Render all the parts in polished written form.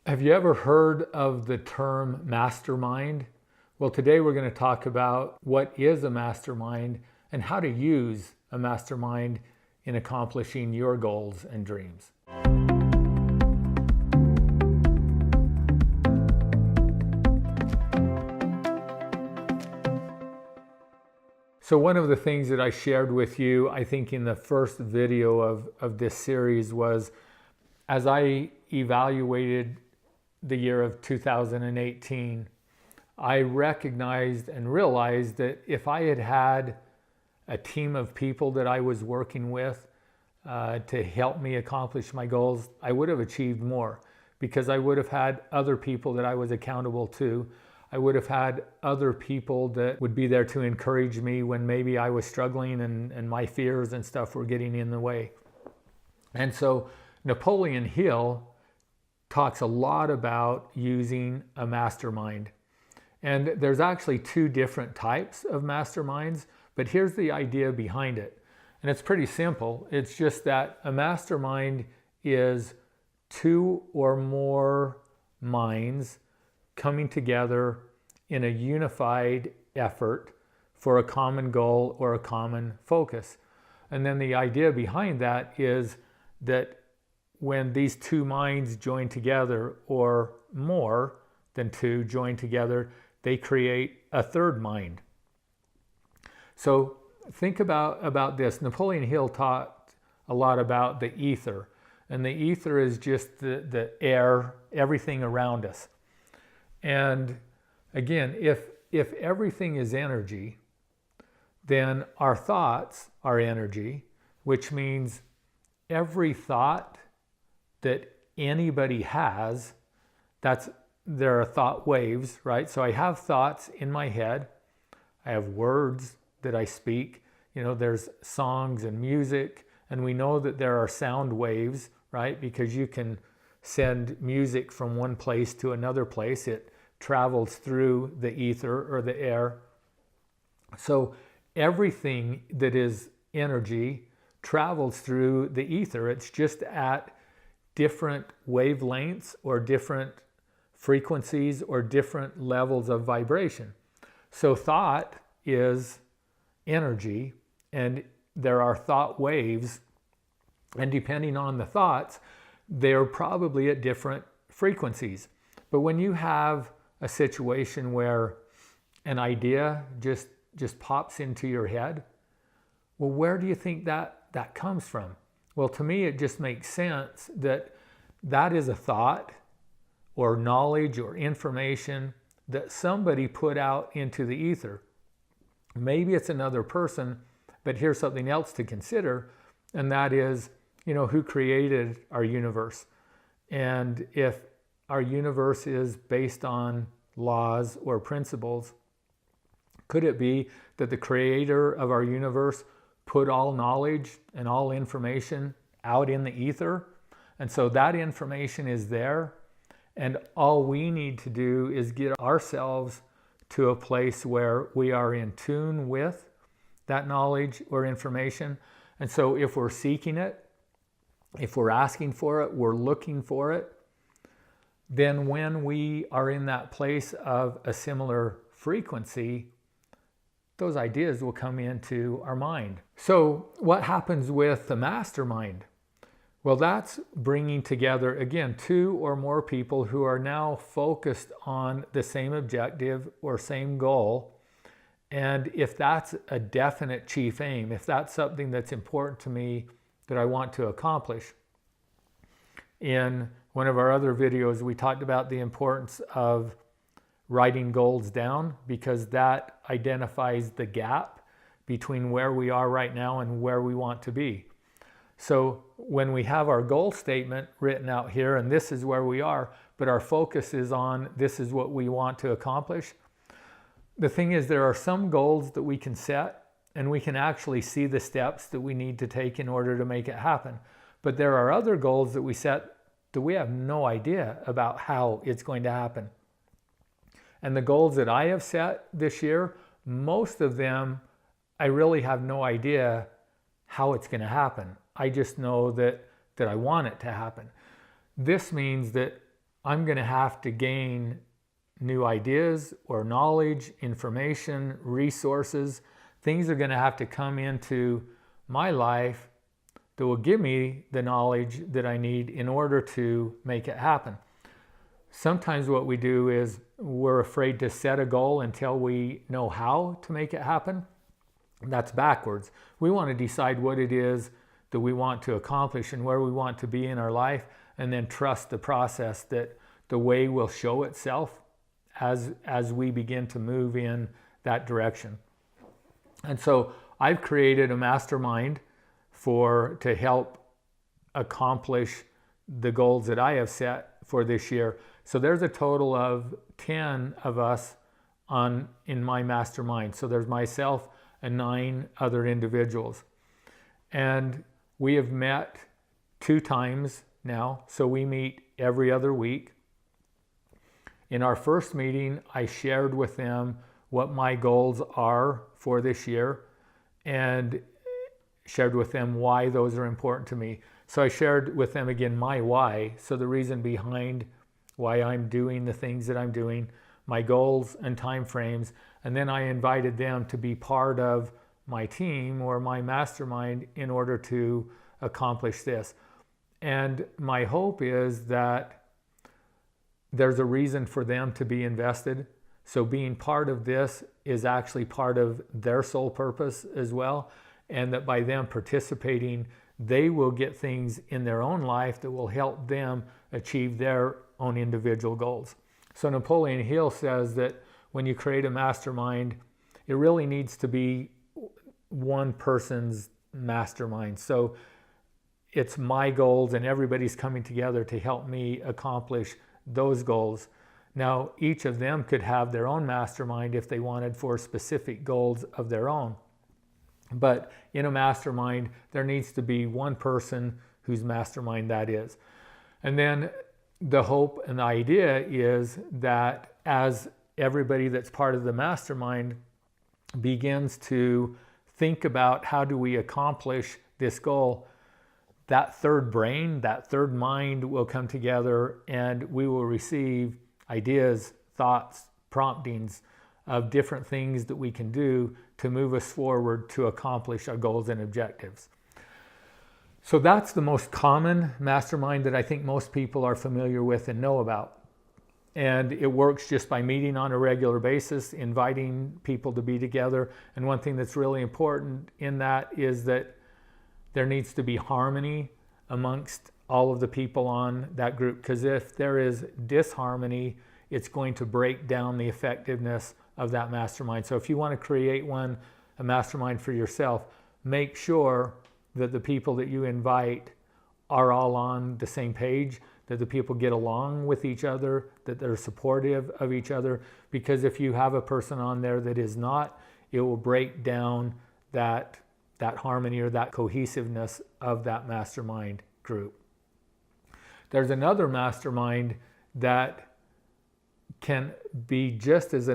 Have you ever heard of the term mastermind? Well, today we're going to talk about what is a mastermind and how to use a mastermind in accomplishing your goals and dreams. So one of the things that I shared with you, I think in the first video of this series, was as I evaluated the year of 2018, I recognized and realized that if I had had a team of people that I was working with to help me accomplish my goals, I would have achieved more, because I would have had other people that I was accountable to. I would have had other people that would be there to encourage me when maybe I was struggling and my fears and stuff were getting in the way. And so Napoleon Hill talks a lot about using a mastermind. And there's actually two different types of masterminds, but here's the idea behind it. And it's pretty simple. It's just that a mastermind is two or more minds coming together in a unified effort for a common goal or a common focus. And then the idea behind that is that when these two minds join together, or more than two join together, they create a third mind. So think about this. Napoleon Hill taught a lot about the ether. And the ether is just the air, everything around us. And again, if everything is energy, then our thoughts are energy, which means every thought that anybody has, there are thought waves, right? So I have thoughts in my head. I have words that I speak. There's songs and music, and we know that there are sound waves, right? Because you can send music from one place to another place. It travels through the ether or the air. So everything that is energy travels through the ether. It's just at different wavelengths or different frequencies or different levels of vibration. So thought is energy, and there are thought waves, and depending on the thoughts, they're probably at different frequencies. But when you have a situation where an idea just pops into your head, well, where do you think that comes from? Well, to me, it just makes sense that is a thought or knowledge or information that somebody put out into the ether. Maybe it's another person, but here's something else to consider, and that is, who created our universe. And if our universe is based on laws or principles, could it be that the creator of our universe put all knowledge and all information out in the ether? And so that information is there, and all we need to do is get ourselves to a place where we are in tune with that knowledge or information. And so if we're seeking it, if we're asking for it, we're looking for it, then when we are in that place of a similar frequency, those ideas will come into our mind. So what happens with the mastermind? Well, that's bringing together, again, two or more people who are now focused on the same objective or same goal. And if that's a definite chief aim, if that's something that's important to me that I want to accomplish. In one of our other videos, we talked about the importance of writing goals down, because that identifies the gap between where we are right now and where we want to be. So when we have our goal statement written out here, and this is where we are, but our focus is on this is what we want to accomplish. The thing is, there are some goals that we can set, and we can actually see the steps that we need to take in order to make it happen. But there are other goals that we set that we have no idea about how it's going to happen. And the goals that I have set this year, most of them, I really have no idea how it's going to happen. I just know that I want it to happen. This means that I'm going to have to gain new ideas or knowledge, information, resources. Things are going to have to come into my life that will give me the knowledge that I need in order to make it happen. Sometimes what we do is we're afraid to set a goal until we know how to make it happen. That's backwards. We want to decide what it is that we want to accomplish and where we want to be in our life, and then trust the process that the way will show itself as we begin to move in that direction. And so I've created a mastermind to help accomplish the goals that I have set for this year. So there's a total of 10 of us in my mastermind. So there's myself and 9 other individuals. And we have met 2 times now. So we meet every other week. In our first meeting, I shared with them what my goals are for this year and shared with them why those are important to me. So I shared with them again my why, so the reason behind why I'm doing the things that I'm doing, my goals and time frames, and then I invited them to be part of my team or my mastermind in order to accomplish this. And my hope is that there's a reason for them to be invested. So being part of this is actually part of their sole purpose as well. And that by them participating, they will get things in their own life that will help them achieve their own individual goals. So Napoleon Hill says that when you create a mastermind, it really needs to be one person's mastermind. So it's my goals and everybody's coming together to help me accomplish those goals. Now, each of them could have their own mastermind if they wanted for specific goals of their own. But in a mastermind, there needs to be one person whose mastermind that is. And then the hope and the idea is that as everybody that's part of the mastermind begins to think about how do we accomplish this goal, that third brain, that third mind will come together and we will receive ideas, thoughts, promptings of different things that we can do to move us forward to accomplish our goals and objectives. So that's the most common mastermind that I think most people are familiar with and know about. And it works just by meeting on a regular basis, inviting people to be together. And one thing that's really important in that is that there needs to be harmony amongst all of the people on that group. Because if there is disharmony, it's going to break down the effectiveness of that mastermind. So if you want to create a mastermind for yourself, make sure that the people that you invite are all on the same page, that the people get along with each other, that they're supportive of each other. Because if you have a person on there that is not, it will break down that harmony or that cohesiveness of that mastermind group. There's another mastermind that can be just as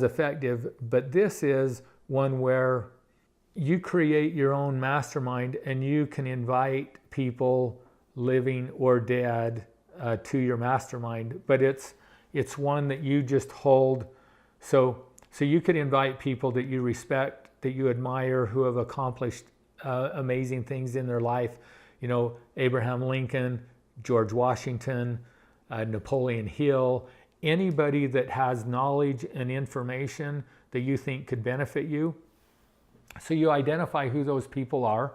effective, but this is one where you create your own mastermind and you can invite people living or dead to your mastermind, but it's one that you just hold. So you could invite people that you respect, that you admire, who have accomplished amazing things in their life. You know, Abraham Lincoln, George Washington, Napoleon Hill, anybody that has knowledge and information that you think could benefit you. So you identify who those people are,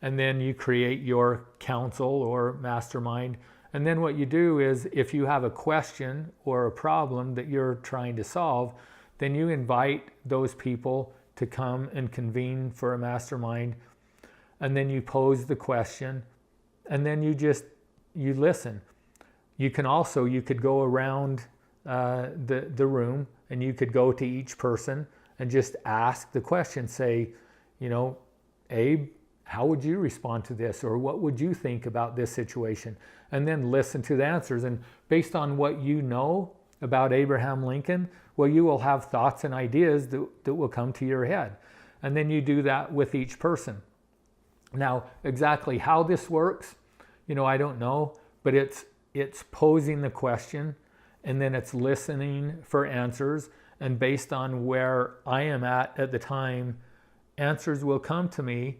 and then you create your council or mastermind. And then what you do is, if you have a question or a problem that you're trying to solve, then you invite those people to come and convene for a mastermind. And then you pose the question, and then you listen. You could go around the room, and you could go to each person and just ask the question. Say, you know, Abe, how would you respond to this? Or what would you think about this situation? And then listen to the answers. And based on what you know about Abraham Lincoln, well, you will have thoughts and ideas that will come to your head. And then you do that with each person. Now, exactly how this works, you know, I don't know, but it's it's posing the question, and then it's listening for answers. And based on where I am at the time, answers will come to me,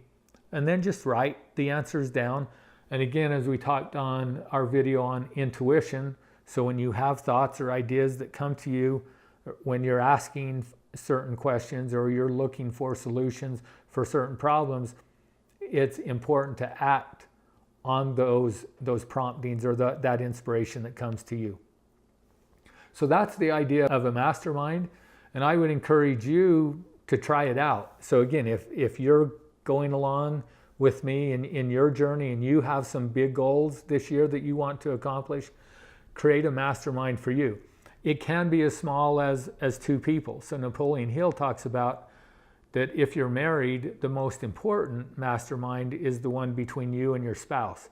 and then just write the answers down. And again, as we talked on our video on intuition, so when you have thoughts or ideas that come to you, when you're asking certain questions or you're looking for solutions for certain problems, it's important to act on those promptings or that inspiration that comes to you. So that's the idea of a mastermind, and I would encourage you to try it out. So again, if you're going along with me in your journey and you have some big goals this year that you want to accomplish, create a mastermind for you. It can be as small as 2 people. So Napoleon Hill talks about that if you're married, the most important mastermind is the one between you and your spouse.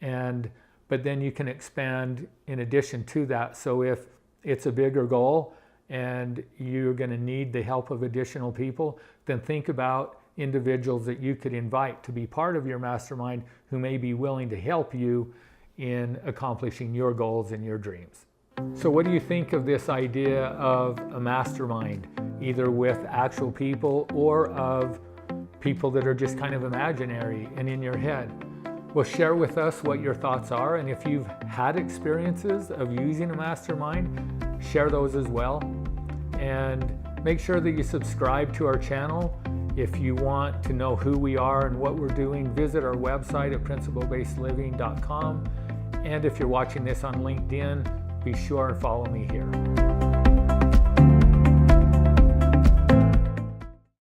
But then you can expand in addition to that. So if it's a bigger goal and you're going to need the help of additional people, then think about individuals that you could invite to be part of your mastermind who may be willing to help you in accomplishing your goals and your dreams. So what do you think of this idea of a mastermind, either with actual people or of people that are just kind of imaginary and in your head? Well, share with us what your thoughts are, and if you've had experiences of using a mastermind, share those as well. And make sure that you subscribe to our channel. If you want to know who we are and what we're doing, visit our website at principlebasedliving.com. And if you're watching this on LinkedIn, be sure and follow me here.